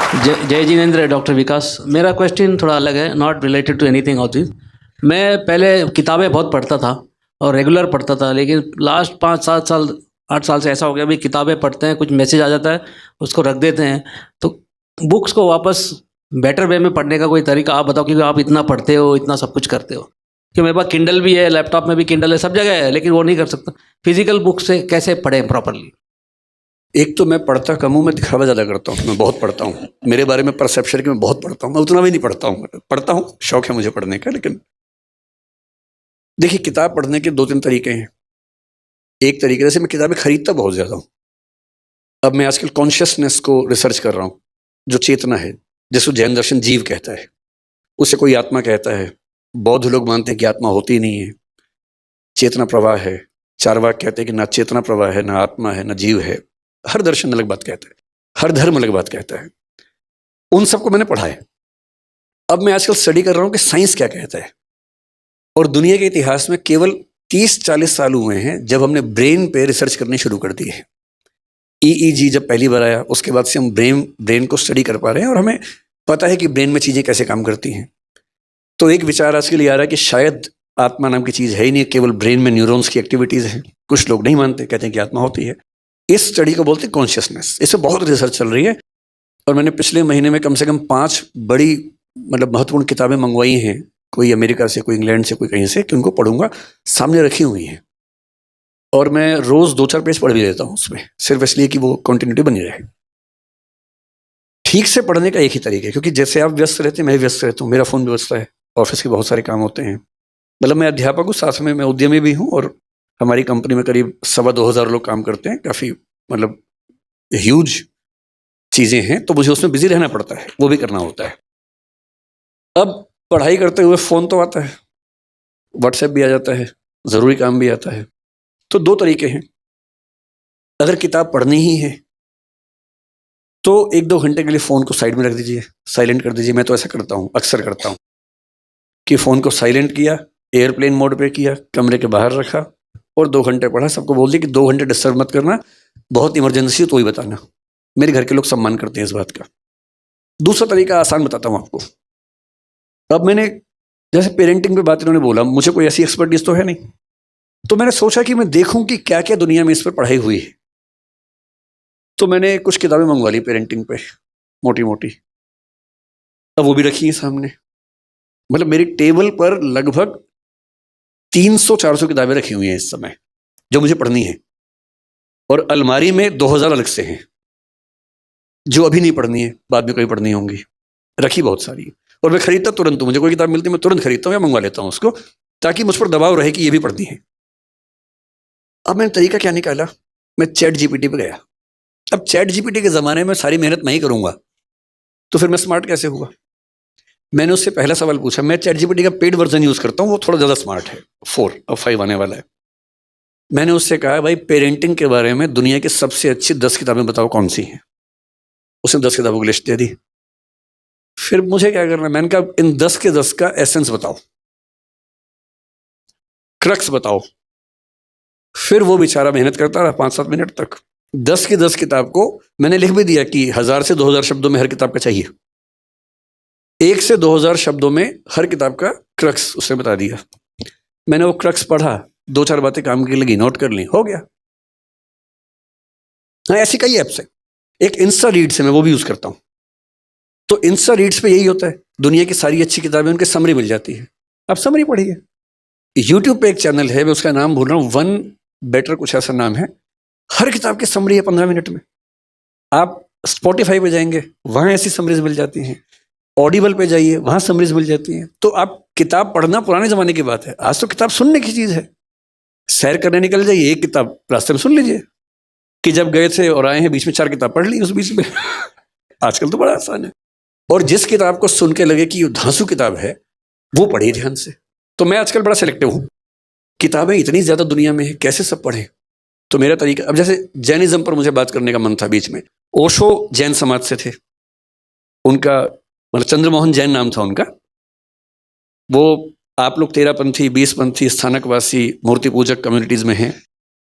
जय जिनेंद्र, डॉक्टर विकास। मेरा क्वेश्चन थोड़ा अलग है, not related to anything of this. मैं पहले किताबें बहुत पढ़ता था और रेगुलर पढ़ता था, लेकिन लास्ट 5-7 साल 8 साल से ऐसा हो गया भी किताबें पढ़ते हैं, कुछ मैसेज आ जाता है, उसको रख देते हैं। तो बुक्स को वापस बेटर वे में पढ़ने का कोई तरीका आप बताओ, क्योंकि आप इतना पढ़ते हो, इतना सब कुछ करते हो। कि मेरे पास किंडल भी है, लैपटॉप में भी किंडल है, सब जगह है, लेकिन वो नहीं कर सकता। फिजिकल बुक से कैसे पढ़ें प्रॉपरली? एक तो मैं पढ़ता कम हूँ, मैं दिखावा ज़्यादा करता हूँ। मैं बहुत पढ़ता हूँ, मेरे बारे में परसेप्शन कि मैं बहुत पढ़ता हूँ। मैं उतना भी नहीं पढ़ता हूँ, शौक है मुझे पढ़ने का। लेकिन देखिए, किताब पढ़ने के 2-3 तरीके हैं। एक तरीके से मैं किताबें खरीदता बहुत ज़्यादा हूँ। अब मैं आजकल कॉन्शियसनेस को रिसर्च कर रहा हूँ, जो चेतना है, जिसको जैन दर्शन जीव कहता है, उसे कोई आत्मा कहता है। बौद्ध लोग मानते हैं कि आत्मा होती नहीं है, चेतना प्रवाह है। चार्वाक कहते हैं कि ना चेतना प्रवाह है, ना आत्मा है, ना जीव है। हर दर्शन अलग बात कहता है, हर धर्म अलग बात कहता है। उन सबको मैंने पढ़ा है। अब मैं आजकल स्टडी कर रहा हूँ कि साइंस क्या कहता है। और दुनिया के इतिहास में केवल 30-40 साल हुए हैं जब हमने ब्रेन पे रिसर्च करनी शुरू कर दी है। EEG जब पहली बार आया, उसके बाद से हम ब्रेन को स्टडी कर पा रहे हैं और हमें पता है कि ब्रेन में चीज़ें कैसे काम करती हैं। तो एक विचार आज के लिए आ रहा है कि शायद आत्मा नाम की चीज़ है ही नहीं, केवल ब्रेन में न्यूरॉन्स की एक्टिविटीज़ हैं। कुछ लोग नहीं मानते, कहते हैं कि आत्मा होती है। इस स्टडी को बोलते हैं कॉन्शियसनेस। इससे बहुत रिसर्च चल रही है और मैंने पिछले महीने में कम से कम 5 बड़ी महत्वपूर्ण किताबें मंगवाई हैं, कोई अमेरिका से, कोई इंग्लैंड से, कोई कहीं से, कि उनको पढ़ूंगा। सामने रखी हुई हैं और मैं रोज़ 2-4 पेज पढ़ भी लेता हूँ उसमें, सिर्फ इसलिए कि वो कंटिन्यूटी बनी रहे। ठीक से पढ़ने का एक ही तरीका है, क्योंकि जैसे आप व्यस्त रहते हैं, मैं भी व्यस्त रहता हूँ, मेरा फ़ोन भी व्यस्त है, ऑफिस के बहुत सारे काम होते हैं। मैं अध्यापक हूँ, साथ में मैं उद्यमी भी हूँ और हमारी कंपनी में करीब 2,500 लोग काम करते हैं। काफ़ी ह्यूज चीज़ें हैं, तो मुझे उसमें बिजी रहना पड़ता है, वो भी करना होता है। अब पढ़ाई करते हुए फ़ोन तो आता है, व्हाट्सएप भी आ जाता है, ज़रूरी काम भी आता है। तो 2 तरीके हैं। अगर किताब पढ़नी ही है तो 1-2 घंटे के लिए फ़ोन को साइड में रख दीजिए, साइलेंट कर दीजिए। मैं तो ऐसा करता हूँ, अक्सर करता हूँ कि फ़ोन को साइलेंट किया, एयरप्लेन मोड पे किया, कमरे के बाहर रखा और 2 घंटे पढ़ा। सबको बोल दिया कि 2 घंटे डिस्टर्ब मत करना, बहुत इमरजेंसी हो तो ही बताना। मेरे घर के लोग सम्मान करते हैं इस बात का। दूसरा तरीका आसान बताता हूँ आपको। अब मैंने, जैसे पेरेंटिंग पे बात इन्होंने बोला, मुझे कोई ऐसी एक्सपर्टीज तो है नहीं, तो मैंने सोचा कि मैं देखूं कि क्या क्या दुनिया में इस पर पढ़ाई हुई है। तो मैंने कुछ किताबें मंगवा ली पेरेंटिंग पे, मोटी मोटी। अब वो भी रखी है सामने। मेरी टेबल पर लगभग 300-400 किताबें रखी हुई हैं इस समय, जो मुझे पढ़नी है। और अलमारी में 2000 अलग से हैं, जो अभी नहीं पढ़नी है, बाद में कभी पढ़नी होंगी। रखी बहुत सारी। और मैं खरीदता तुरंत हूँ, मुझे कोई किताब मिलती है मैं तुरंत खरीदता हूँ या मंगवा लेता हूँ उसको, ताकि मुझ पर दबाव रहे कि ये भी पढ़नी है। अब मैंने तरीका क्या निकाला, मैं ChatGPT पे गया। अब ChatGPT के ज़माने में सारी मेहनत मैं ही करूँगा तो फिर मैं स्मार्ट कैसे हुआ। मैंने उससे पहला सवाल पूछा। मैं ChatGPT का पेड वर्जन यूज़ करता हूँ, वो थोड़ा ज़्यादा स्मार्ट है, 4 और 5 आने वाला है। मैंने उससे कहा, भाई पेरेंटिंग के बारे में दुनिया की सबसे अच्छी 10 किताबें बताओ कौन सी हैं। उसने 10 किताबों की लिस्ट दे दी। फिर मुझे क्या करना, मैंने कहा इन 10 के 10 का एसेंस बताओ, क्रक्स बताओ। फिर वो बेचारा मेहनत करता रहा 5-7 मिनट तक। 10 की 10 किताब को मैंने लिख भी दिया कि 1000 से 2000 शब्दों में हर किताब का चाहिए। 1 से 2000 शब्दों में हर किताब का क्रक्स उसने बता दिया। मैंने वो क्रक्स पढ़ा, 2-4 बातें काम की लगी, नोट कर ली, हो गया। हाँ, ऐसी कई ऐप्स है। एक इंस्टा रीड्स है, मैं वो भी यूज़ करता हूँ। तो इंस्टा रीड्स पे यही होता है, दुनिया की सारी अच्छी किताबें उनके समरी मिल जाती है, आप समरी पढ़िए। यूट्यूब पे एक चैनल है, मैं उसका नाम भूल रहा हूँ, वन बेटर कुछ ऐसा नाम है। हर किताब की समरी है 15 मिनट में। आप स्पॉटिफाई पे जाएंगे, वहाँ ऐसी समरीज मिल जाती हैं। ऑडिबल पे जाइए, वहाँ समरीज मिल जाती हैं। तो आप किताब पढ़ना पुराने ज़माने की बात है, आज तो किताब सुनने की चीज़ है। सैर करने निकल जाइए, एक किताब रास्ते में सुन लीजिए कि जब गए थे और आए हैं, बीच में 4 किताब पढ़ ली उस बीच में। आजकल तो बड़ा आसान है। और जिस किताब को सुन के लगे कि ये धांसू किताब है, वो पढ़िए ध्यान से। तो मैं आजकल बड़ा सिलेक्टिव हूँ। किताबें इतनी ज़्यादा दुनिया में है, कैसे सब पढ़ें। तो मेरा तरीका, अब जैसे जैनिज्म पर मुझे बात करने का मन था बीच में। ओशो जैन समाज से थे, उनका चंद्रमोहन जैन नाम था उनका। वो आप लोग 13पंथी 20पंथी स्थानकवासी मूर्ति पूजक कम्युनिटीज़ में हैं।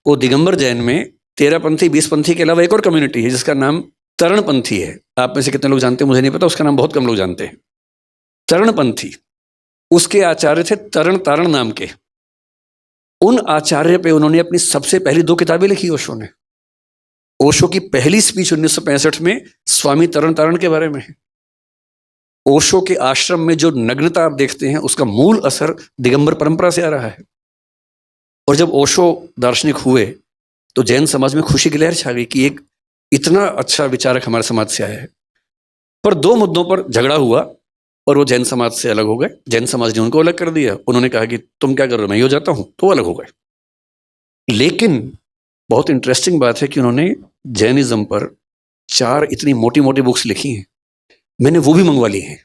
वो दिगंबर जैन में 13पंथी 20पंथी के अलावा एक और कम्युनिटी है जिसका नाम तरणपंथी है। आप में से कितने लोग जानते हैं मुझे नहीं पता, उसका नाम बहुत कम लोग जानते हैं। तरणपंथी, उसके आचार्य थे तरण तारण नाम के। उन आचार्य पे उन्होंने अपनी सबसे पहली 2 किताबें लिखी ओशो ने। ओशो की पहली स्पीच 1965 में स्वामी तरण तारण के बारे में है। ओशो के आश्रम में जो नग्नता आप देखते हैं उसका मूल असर दिगंबर परंपरा से आ रहा है। और जब ओशो दार्शनिक हुए तो जैन समाज में खुशी की लहर छा गई कि एक इतना अच्छा विचारक हमारे समाज से आया है। पर 2 मुद्दों पर झगड़ा हुआ और वो जैन समाज से अलग हो गए। जैन समाज ने उनको अलग कर दिया, उन्होंने कहा कि तुम क्या कर रहे हो, मैं ही हो जाता हूं, तो वो अलग हो गए। लेकिन बहुत इंटरेस्टिंग बात है कि उन्होंने जैनिज्म पर 4 इतनी मोटी मोटी बुक्स लिखी हैं, मैंने वो भी मंगवा ली हैं,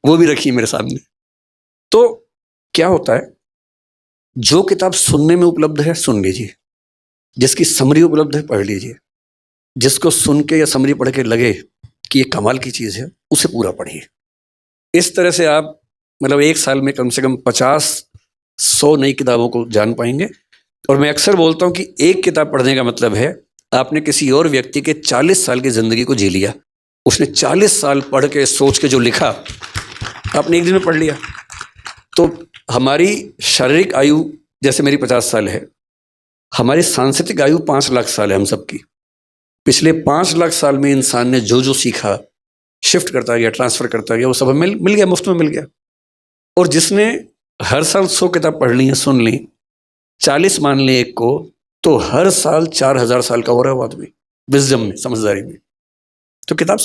वो भी रखी है मेरे सामने। तो क्या होता है, जो किताब सुनने में उपलब्ध है सुन लीजिए, जिसकी समरी उपलब्ध है पढ़ लीजिए, जिसको सुन के या समरी पढ़ के लगे कि ये कमाल की चीज़ है उसे पूरा पढ़िए। इस तरह से आप मतलब 1 साल में कम से कम 50-100 नई किताबों को जान पाएंगे। और मैं अक्सर बोलता हूँ कि एक किताब पढ़ने का मतलब है आपने किसी और व्यक्ति के 40 साल की ज़िंदगी को जी लिया। उसने 40 साल पढ़ के सोच के जो लिखा आपने एक दिन में पढ़ लिया। तो हमारी शारीरिक आयु जैसे मेरी 50 साल है, हमारी सांस्कृतिक आयु 5 लाख साल है हम सबकी। पिछले 5 लाख साल में इंसान ने जो जो सीखा, शिफ्ट करता गया, ट्रांसफ़र करता गया, वो सब हमें मिल गया, मुफ्त में मिल गया। और जिसने हर साल 100 किताब पढ़ ली है, सुन ली, 40 मान ली एक को, तो हर साल 4000 साल का हो रहा है वो आदमी, विज़डम में, समझदारी में। तो किताब